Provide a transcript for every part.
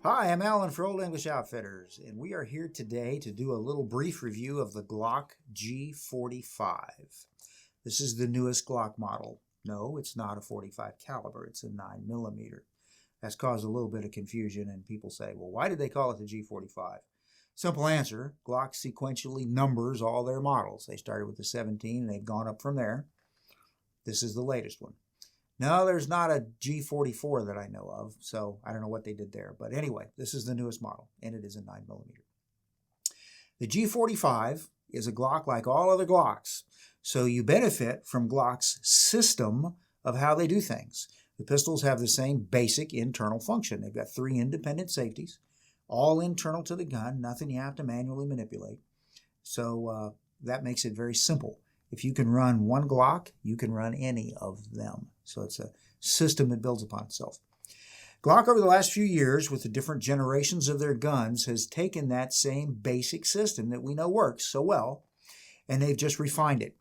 Hi, I'm Alan for Old English Outfitters, and we are here today to do a little brief review of the Glock G45. This is the newest Glock model. No, it's not a 45 caliber, it's a 9mm. That's caused a little bit of confusion, and people say, well, why did they call it the G45? Simple answer, Glock sequentially numbers all their models. They started with the 17, and they've gone up from there. This is the latest one. No, there's not a G44 that I know of, so I don't know what they did there. But anyway, this is the newest model, and it is a 9mm. The G45 is a Glock like all other Glocks, so you benefit from Glock's system of how they do things. The pistols have the same basic internal function. They've got 3 independent safeties, all internal to the gun, nothing you have to manually manipulate. So that makes it very simple. If you can run one Glock, you can run any of them. So it's a system that builds upon itself. Glock over the last few years, with the different generations of their guns, has taken that same basic system that we know works so well, and they've just refined it,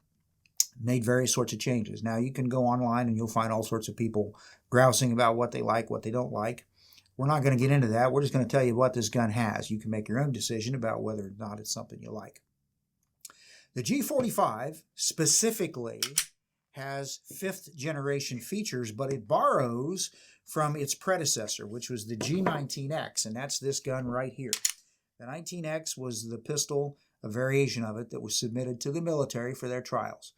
made various sorts of changes. Now you can go online and you'll find all sorts of people grousing about what they like, what they don't like. We're not going to get into that. We're just going to tell you what this gun has. You can make your own decision about whether or not it's something you like. The G45 specifically has 5th generation features, but it borrows from its predecessor, which was the G19X, and that's this gun right here. The 19X was the pistol, a variation of it, that was submitted to the military for their trials.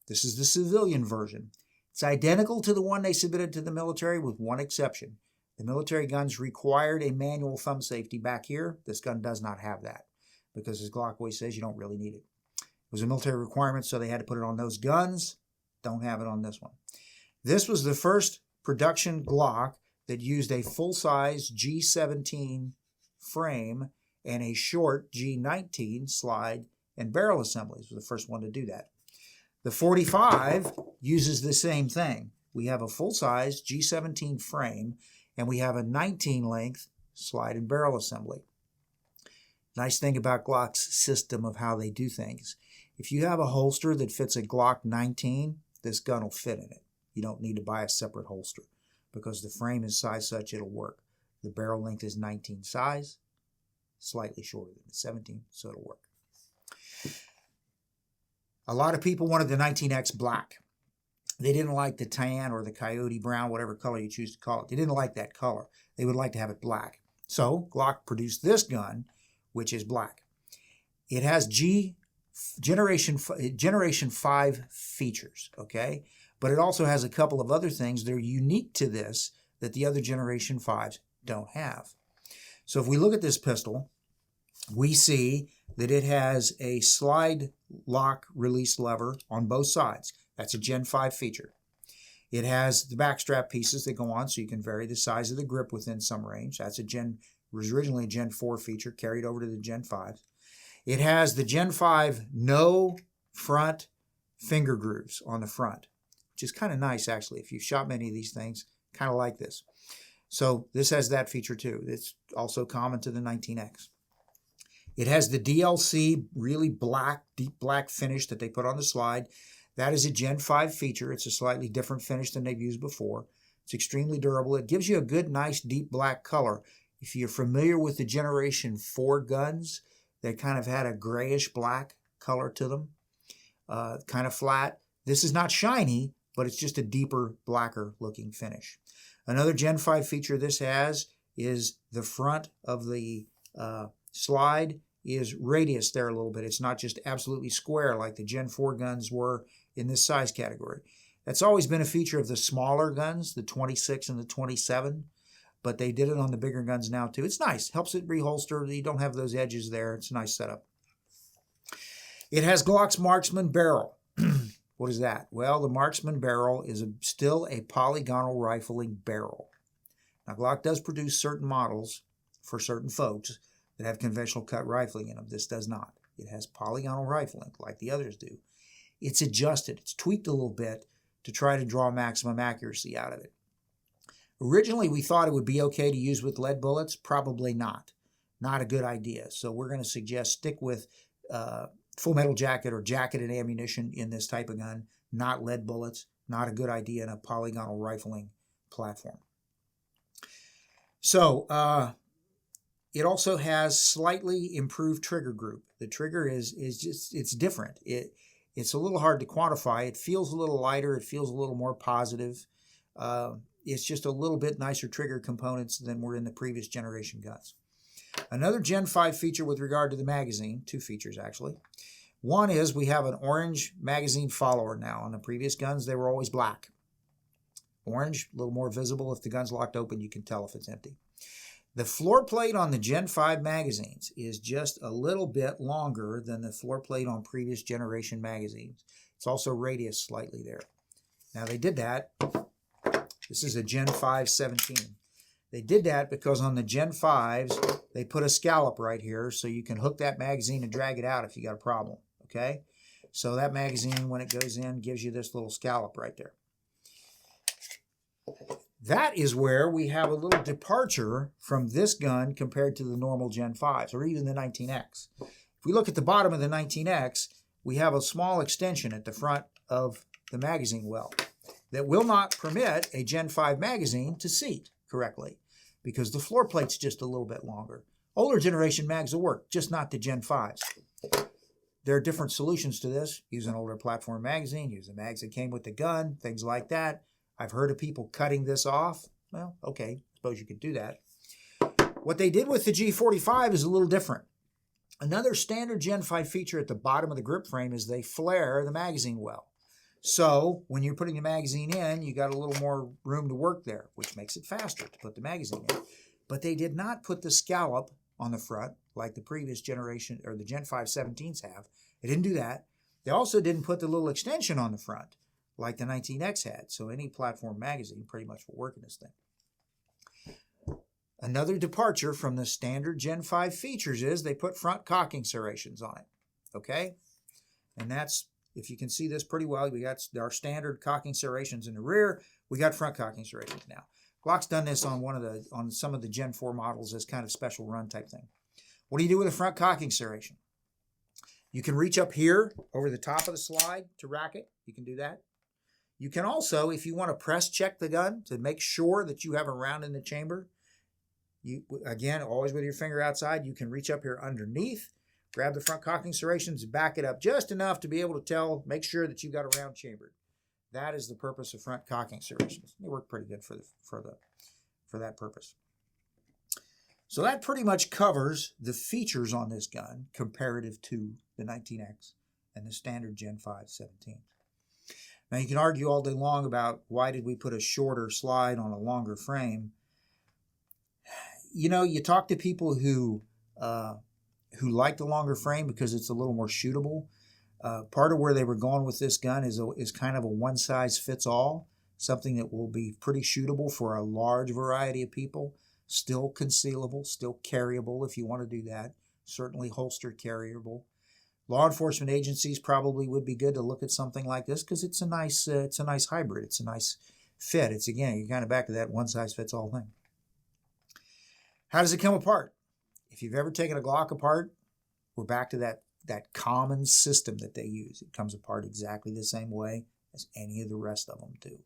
This is the civilian version. It's identical to the one they submitted to the military with one exception. The military guns required a manual thumb safety back here. This gun does not have that because, as Glock always says, you don't really need it. It was a military requirement, so they had to put it on those guns. Don't have it on this one. This was the first production Glock that used a full-size G17 frame and a short G19 slide and barrel assemblies. It was the first one to do that. The 45 uses the same thing. We have a full-size G17 frame, and we have a 19-length slide and barrel assembly. Nice thing about Glock's system of how they do things. If you have a holster that fits a Glock 19, this gun will fit in it. You don't need to buy a separate holster because the frame is sized such it'll work. The barrel length is 19 size, slightly shorter than the 17, so it'll work. A lot of people wanted the 19X black. They didn't like the tan or the coyote brown, whatever color you choose to call it. They didn't like that color. They would like to have it black. So Glock produced this gun, which is black. It has Generation 5 features, okay? But it also has a couple of other things that are unique to this that the other Generation 5s don't have. So if we look at this pistol, we see that it has a slide lock release lever on both sides. That's a Gen 5 feature. It has the backstrap pieces that go on so you can vary the size of the grip within some range. That's was originally a Gen 4 feature, carried over to the Gen 5. It has the Gen 5 no front finger grooves on the front, which is kind of nice, actually. If you've shot many of these things, kind of like this. So this has that feature too. It's also common to the 19X. It has the DLC, really black, deep black finish that they put on the slide. That is a Gen 5 feature. It's a slightly different finish than they've used before. It's extremely durable. It gives you a good, nice, deep black color. If you're familiar with the Generation 4 guns, they kind of had a grayish black color to them, kind of flat. This is not shiny, but it's just a deeper, blacker looking finish. Another Gen 5 feature this has is the front of the slide is radius there a little bit. It's not just absolutely square like the Gen 4 guns were in this size category. That's always been a feature of the smaller guns, the 26 and the 27. But they did it on the bigger guns now too. It's nice. Helps it reholster. You don't have those edges there. It's a nice setup. It has Glock's Marksman barrel. What is that? Well, the Marksman barrel is still a polygonal rifling barrel. Now, Glock does produce certain models for certain folks that have conventional cut rifling in them. This does not. It has polygonal rifling like the others do. It's adjusted. It's tweaked a little bit to try to draw maximum accuracy out of it. Originally, we thought it would be okay to use with lead bullets. Probably not. Not a good idea. So we're going to suggest stick with full metal jacket or jacketed ammunition in this type of gun, not lead bullets. Not a good idea in a polygonal rifling platform. So It also has slightly improved trigger group. The trigger is just, it's different. It's a little hard to quantify. It feels a little lighter. It feels a little more positive. It's just a little bit nicer trigger components than were in the previous generation guns. Another Gen 5 feature with regard to the magazine, two features actually. One is we have an orange magazine follower now. On the previous guns, they were always black. Orange, a little more visible. If the gun's locked open, you can tell if it's empty. The floor plate on the Gen 5 magazines is just a little bit longer than the floor plate on previous generation magazines. It's also radius slightly there. Now they did that. This is a Gen 5 17. They did that because on the Gen 5s, they put a scallop right here so you can hook that magazine and drag it out if you got a problem, okay? So that magazine, when it goes in, gives you this little scallop right there. That is where we have a little departure from this gun compared to the normal Gen 5s or even the 19X. If we look at the bottom of the 19X, we have a small extension at the front of the magazine well that will not permit a Gen 5 magazine to seat correctly because the floor plate's just a little bit longer. Older generation mags will work, just not the Gen 5s. There are different solutions to this. Use an older platform magazine, use the mags that came with the gun, things like that. I've heard of people cutting this off. Well, okay, suppose you could do that. What they did with the G45 is a little different. Another standard Gen 5 feature at the bottom of the grip frame is they flare the magazine well. So when you're putting the magazine in, you got a little more room to work there, which makes it faster to put the magazine in. But they did not put the scallop on the front like the previous generation or the Gen 5 17s have. They didn't do that. They also didn't put the little extension on the front like the 19X had. So any platform magazine pretty much will work in this thing. Another departure from the standard Gen 5 features is they put front cocking serrations on it. Okay? And that's, if you can see this pretty well, we got our standard cocking serrations in the rear. We got front cocking serrations now. Glock's done this on some of the Gen 4 models as kind of special run type thing. What do you do with a front cocking serration? You can reach up here over the top of the slide to rack it. You can do that. You can also, if you want to press check the gun to make sure that you have a round in the chamber, you, again, always with your finger outside, you can reach up here underneath, grab the front cocking serrations, back it up just enough to be able to tell, make sure that you've got a round chambered. That is the purpose of front cocking serrations. They work pretty good for that purpose. So that pretty much covers the features on this gun comparative to the 19X and the standard Gen 5 17. Now, you can argue all day long about why did we put a shorter slide on a longer frame. You know, you talk to people who like the longer frame because it's a little more shootable. Part of where they were going with this gun is kind of a one-size-fits-all, something that will be pretty shootable for a large variety of people, still concealable, still carryable if you want to do that, certainly holster carryable. Law enforcement agencies probably would be good to look at something like this because it's a nice hybrid. It's a nice fit. It's, again, you're kind of back to that one-size-fits-all thing. How does it come apart? If you've ever taken a Glock apart, we're back to that common system that they use. It comes apart exactly the same way as any of the rest of them do.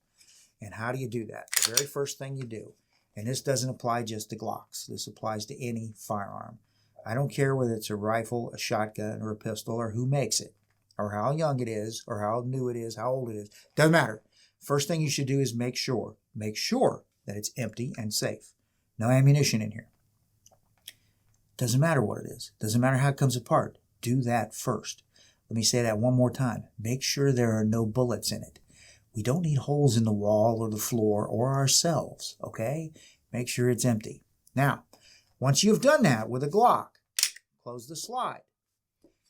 And how do you do that? The very first thing you do, and this doesn't apply just to Glocks. This applies to any firearm. I don't care whether it's a rifle, a shotgun, or a pistol, or who makes it, or how young it is, or how new it is, how old it is. Doesn't matter. First thing you should do is make sure that it's empty and safe. No ammunition in here. Doesn't matter what it is. Doesn't matter how it comes apart. Do that first. Let me say that one more time. Make sure there are no bullets in it. We don't need holes in the wall or the floor or ourselves, okay? Make sure it's empty. Now, once you've done that with a Glock, close the slide.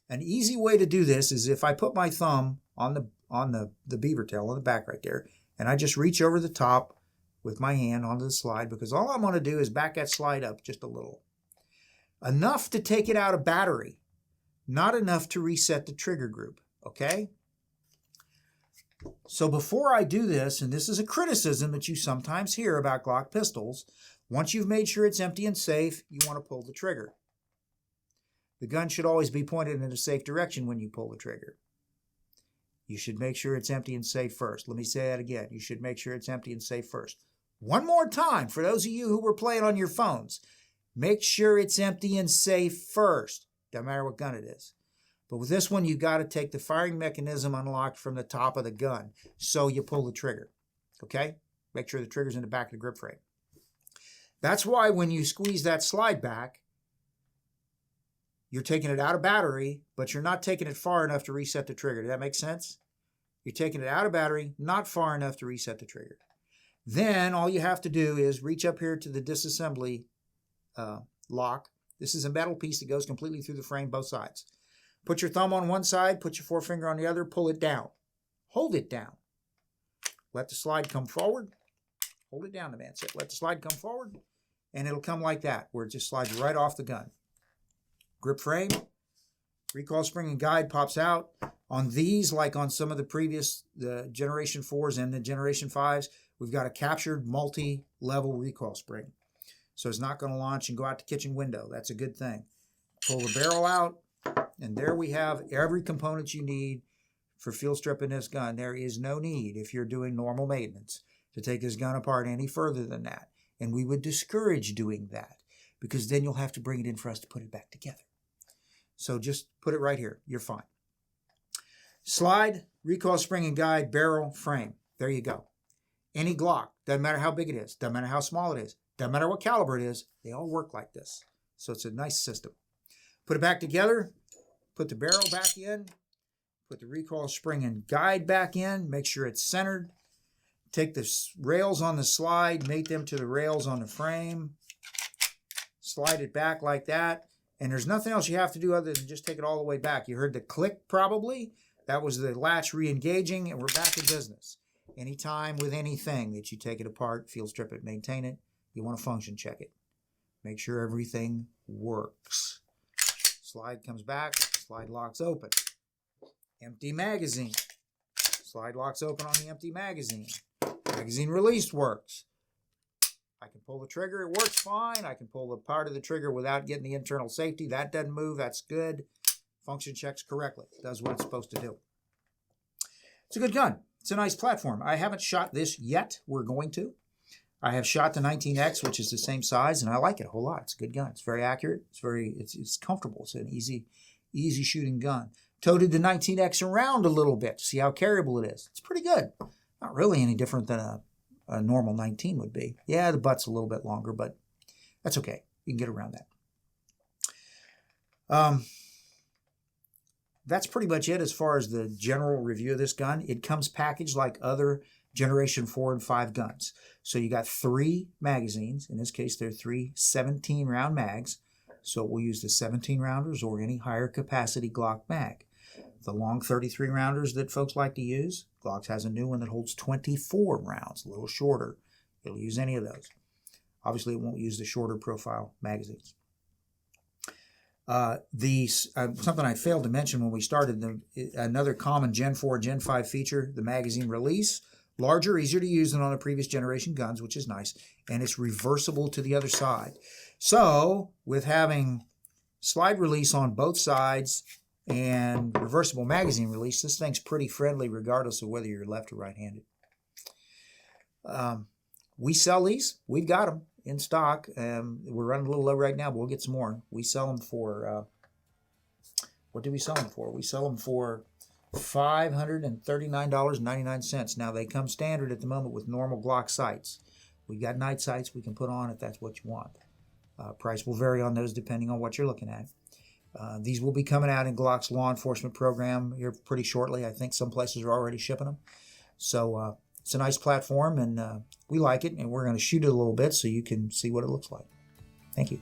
An easy way to do this is if I put my thumb on the beaver tail on the back right there, and I just reach over the top with my hand onto the slide, because all I'm going to do is back that slide up just a little. Enough to take it out of battery, not enough to reset the trigger group, okay? So before I do this, and this is a criticism that you sometimes hear about Glock pistols, once you've made sure it's empty and safe, you want to pull the trigger. The gun should always be pointed in a safe direction when you pull the trigger. You should make sure it's empty and safe first. Let me say that again. You should make sure it's empty and safe first. One more time, for those of you who were playing on your phones, Make sure it's empty and safe first, no matter what gun it is. But with this one, you got to take the firing mechanism unlocked from the top of the gun. So you pull the trigger, okay? Make sure the trigger's in the back of the grip frame. That's why when you squeeze that slide back, you're taking it out of battery, but you're not taking it far enough to reset the trigger. Does that make sense? You're taking it out of battery, not far enough to reset the trigger. Then all you have to do is reach up here to the disassembly lock. This is a metal piece that goes completely through the frame, both sides. Put your thumb on one side, put your forefinger on the other, pull it down. Hold it down. Let the slide come forward. Hold it down, the man said. Let the slide come forward, and it'll come like that, where it just slides right off the gun. Grip frame, recoil spring and guide pops out. On these, like on some of the previous, the Generation 4s and the Generation 5s, we've got a captured multi-level recoil spring. So it's not going to launch and go out the kitchen window. That's a good thing. Pull the barrel out, and there we have every component you need for field stripping this gun. There is no need, if you're doing normal maintenance, to take this gun apart any further than that. And we would discourage doing that, because then you'll have to bring it in for us to put it back together. So just put it right here. You're fine. Slide, recoil spring and guide, barrel, frame. There you go. Any Glock, doesn't matter how big it is, doesn't matter how small it is, doesn't matter what caliber it is, they all work like this. So it's a nice system. Put it back together, put the barrel back in, put the recoil spring and guide back in, make sure it's centered. Take the rails on the slide, mate them to the rails on the frame, slide it back like that, and there's nothing else you have to do other than just take it all the way back. You heard the click probably. That was the latch re-engaging, and we're back in business. Anytime with anything that you take it apart, field strip it, maintain it, you want to function check it. Make sure everything works. Slide comes back, slide locks open. Empty magazine. Slide locks open on the empty magazine. Magazine release works. I can pull the trigger, it works fine. I can pull the part of the trigger without getting the internal safety. That doesn't move, that's good. Function checks correctly. Does what it's supposed to do. It's a good gun. It's a nice platform. I haven't shot this yet. We're going to. I have shot the 19X, which is the same size, and I like it a whole lot. It's a good gun. It's very accurate. It's comfortable. It's an easy shooting gun. Toted the 19X around a little bit to see how carryable it is. It's pretty good. Not really any different than a normal 19 would be. Yeah, the butt's a little bit longer, but that's okay. You can get around that. That's pretty much it as far as the general review of this gun. It comes packaged like other Generation 4 and 5 guns. So you got 3 magazines. In this case, they're 3 17-round mags. So we'll use the 17 rounders or any higher capacity Glock mag. The long 33 rounders that folks like to use, Glock has a new one that holds 24 rounds, a little shorter. It'll use any of those. Obviously, it won't use the shorter profile magazines. Something I failed to mention when we started, another common Gen 4, Gen 5 feature, the magazine release. Larger, easier to use than on the previous generation guns, which is nice. And it's reversible to the other side. So, with having slide release on both sides and reversible magazine release, this thing's pretty friendly regardless of whether you're left or right-handed. We sell these. We've got them in stock. We're running a little low right now, but we'll get some more. We sell them for, what do we sell them for? We sell them for $539.99. Now, they come standard at the moment with normal Glock sights. We've got night sights we can put on if that's what you want. Price will vary on those depending on what you're looking at. These will be coming out in Glock's law enforcement program here pretty shortly. I think some places are already shipping them. So it's a nice platform, and we like it, and we're going to shoot it a little bit so you can see what it looks like. Thank you.